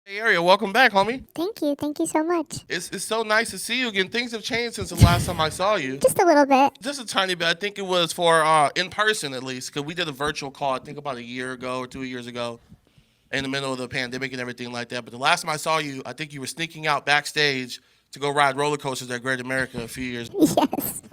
Hey Ariel, welcome back, homie. Thank you. Thank you so much. It's so nice to see you again. Things have changed since the last time I saw you. Just a little bit. Just a tiny bit. I think it was for in person at least, because we did a virtual call. I think about a year ago or 2 years ago, in the middle of the pandemic and everything like that. But the last time I saw you, I think you were sneaking out backstage to go ride roller coasters at Great America a few years. Yes.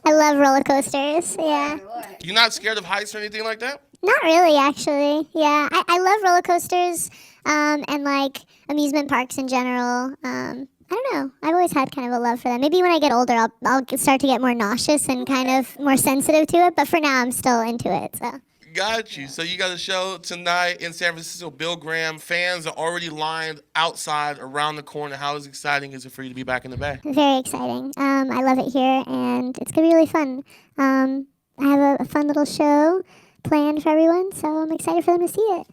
I love roller coasters. Yeah. You're not scared of heights or anything like that? Not really, actually. Yeah. I love roller coasters and like amusement parks in general. I don't know. I've always had kind of a love for them. Maybe when I get older, I'll start to get more nauseous and kind of more sensitive to it. But for now, I'm still into it. So Got you. So you got a show tonight in San Francisco. Bill Graham. Fans are already lined outside around the corner. How exciting is it for you to be back in the Bay? very exciting. I love it here, and it's gonna be really fun. I have a fun little show planned for everyone, so I'm excited for them to see it.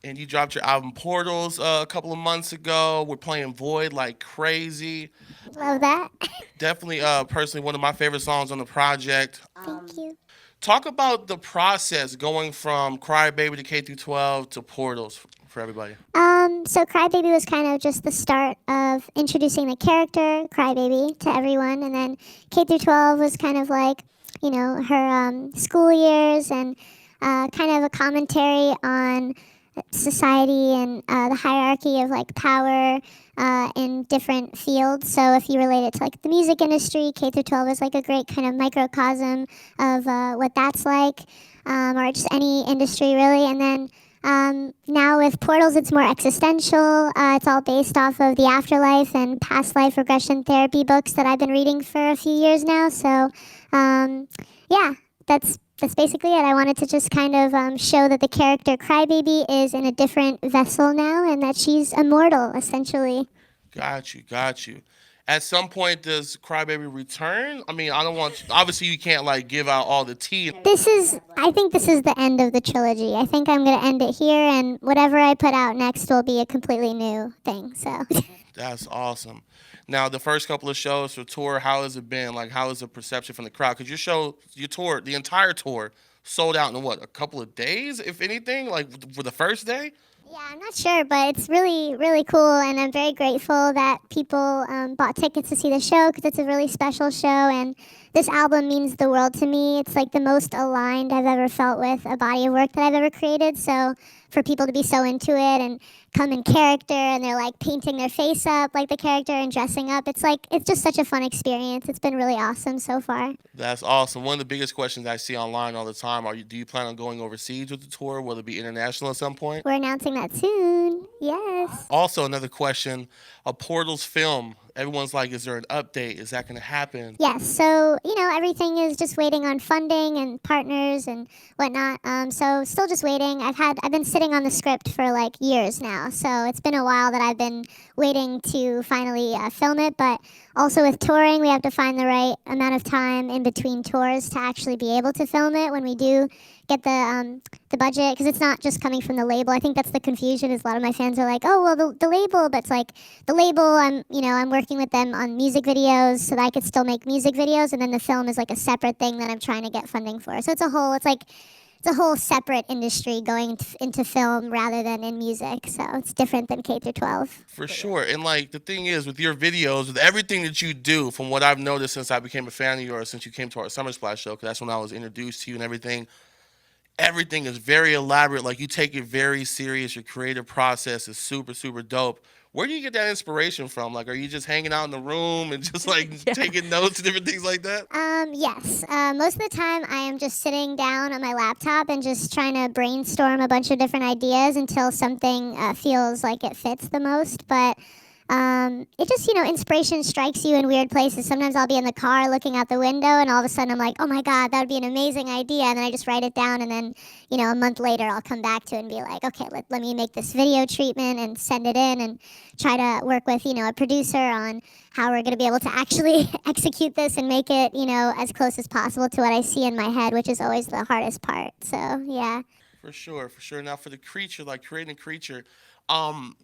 And you dropped your album Portals a couple of months ago. We're playing Void like crazy. Love that. Definitely, personally, one of my favorite songs on the project. Thank you. Talk about the process going from Crybaby to K through 12 to Portals for everybody. So Crybaby was kind of just the start of introducing the character Crybaby to everyone, and then K through 12 was kind of like, her school years and kind of a commentary on society and the hierarchy of like power in different fields. So if you relate it to like the music industry, K through 12 is like a great kind of microcosm of what that's like, or just any industry really. And then now with Portals, it's more existential. It's all based off of the afterlife and past life regression therapy books that I've been reading for a few years now. So, yeah, that's basically it. I wanted to just kind of show that the character Crybaby is in a different vessel now, and that she's immortal, essentially. Got you, got you. At some point, does Crybaby return? I mean, I don't want. Obviously, you can't like give out all the tea. I think this is the end of the trilogy. I think I'm gonna end it here, and whatever I put out next will be a completely new thing. So. That's awesome. Now, the first couple of shows for tour, how has it been? Like, how is the perception from the crowd? Because your show, your tour, the entire tour, sold out in what, a couple of days, if anything? Like for the first day? Yeah, I'm not sure, but it's really, really cool, and I'm very grateful that people bought tickets to see the show because it's a really special show, and this album means the world to me. It's like the most aligned I've ever felt with a body of work that I've ever created. So for people to be so into it and come in character, and they're like painting their face up like the character and dressing up, it's just such a fun experience. It's been really awesome so far. That's awesome. One of the biggest questions I see online all the time are you do you plan on going overseas with the tour? Will it be international at some point? We're announcing that soon. Yes. Also, another question, a Portals film. Everyone's like, is there an update? Is that going to happen? Yes, so everything is just waiting on funding and partners and whatnot. So still just waiting. I've been sitting on the script for like years now, so it's been a while that I've been waiting to finally film it. But also with touring, we have to find the right amount of time in between tours to actually be able to film it when we do get the budget, because it's not just coming from the label. I think that's the confusion. Is a lot of my fans are like, oh well, the label, but it's like the label. I'm working with them on music videos so that I could still make music videos, and then the film is like a separate thing that I'm trying to get funding for. So it's a whole separate industry going into film rather than in music. So it's different than K through 12. For sure. And like the thing is with your videos, with everything that you do, from what I've noticed since I became a fan of yours, since you came to our Summer Splash show, because that's when I was introduced to you and everything is very elaborate. Like you take it very serious. Your creative process is super, super dope. Where do you get that inspiration from? Like, are you just hanging out in the room and just like taking notes and different things like that? Yes. Most of the time, I am just sitting down on my laptop and just trying to brainstorm a bunch of different ideas until something feels like it fits the most. But it just, inspiration strikes you in weird places. Sometimes I'll be in the car looking out the window, and all of a sudden I'm like, oh my God, that would be an amazing idea. And then I just write it down, and then, a month later I'll come back to it and be like, okay, let me make this video treatment and send it in and try to work with, a producer on how we're going to be able to actually execute this and make it, as close as possible to what I see in my head, which is always the hardest part. So, yeah. For sure, for sure. Now for the creature, like creating a creature, um,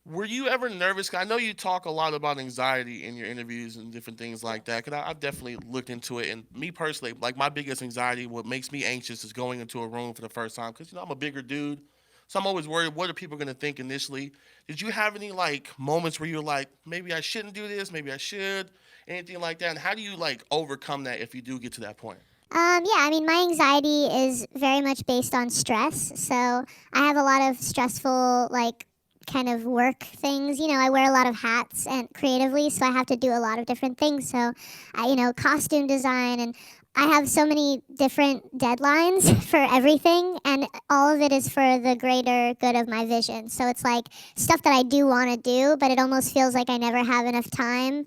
were you ever nervous? 'Cause I know you talk a lot about anxiety in your interviews and different things like that. Because I've definitely looked into it. And me personally, like my biggest anxiety, what makes me anxious is going into a room for the first time. Because I'm a bigger dude, So I'm always worried, what are people going to think initially? Did you have any like moments where you're like, maybe I shouldn't do this, maybe I should, anything like that? And how do you like overcome that if you do get to that point? Yeah, I mean, my anxiety is very much based on stress. So I have a lot of stressful, like, kind of work things. I wear a lot of hats and creatively, so I have to do a lot of different things. So, costume design, and I have so many different deadlines for everything, and all of it is for the greater good of my vision. So it's like stuff that I do want to do, but it almost feels like I never have enough time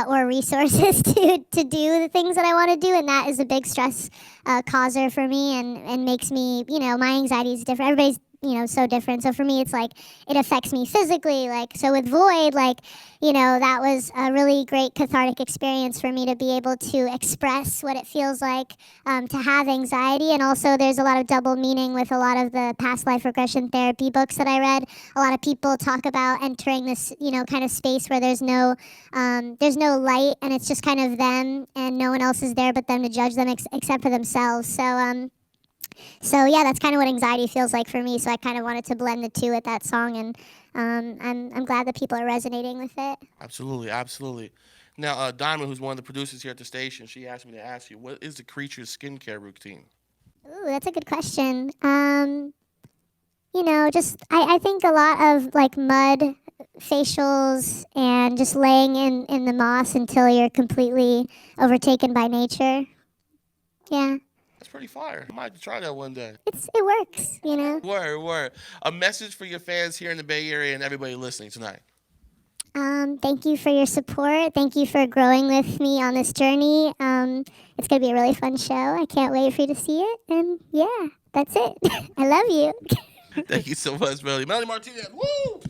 or resources to do the things that I want to do, and that is a big stress causer for me, and makes me, my anxiety is different. Everybody's so different. So for me, it's like it affects me physically. Like, so with Void, like, that was a really great cathartic experience for me to be able to express what it feels like to have anxiety. And also, there's a lot of double meaning with a lot of the past life regression therapy books that I read. A lot of people talk about entering this, kind of space where there's no light, and it's just kind of them, and no one else is there but them to judge them except for themselves. So yeah, that's kind of what anxiety feels like for me. So I kind of wanted to blend the two with that song, and I'm glad that people are resonating with it. Absolutely, absolutely. Now, Diamond, who's one of the producers here at the station, she asked me to ask you, what is the creature's skincare routine? Ooh, that's a good question. Just I think a lot of like mud facials and just laying in the moss until you're completely overtaken by nature. Yeah, That's pretty fire. I might have to try that one day. it works. Word, word. A message for your fans here in the Bay Area and everybody listening tonight. Thank you for your support. Thank you for growing with me on this journey. It's gonna be a really fun show. I can't wait for you to see it. And yeah, that's it. I love you. Thank you so much, Melanie. Melanie Martinez. Woo!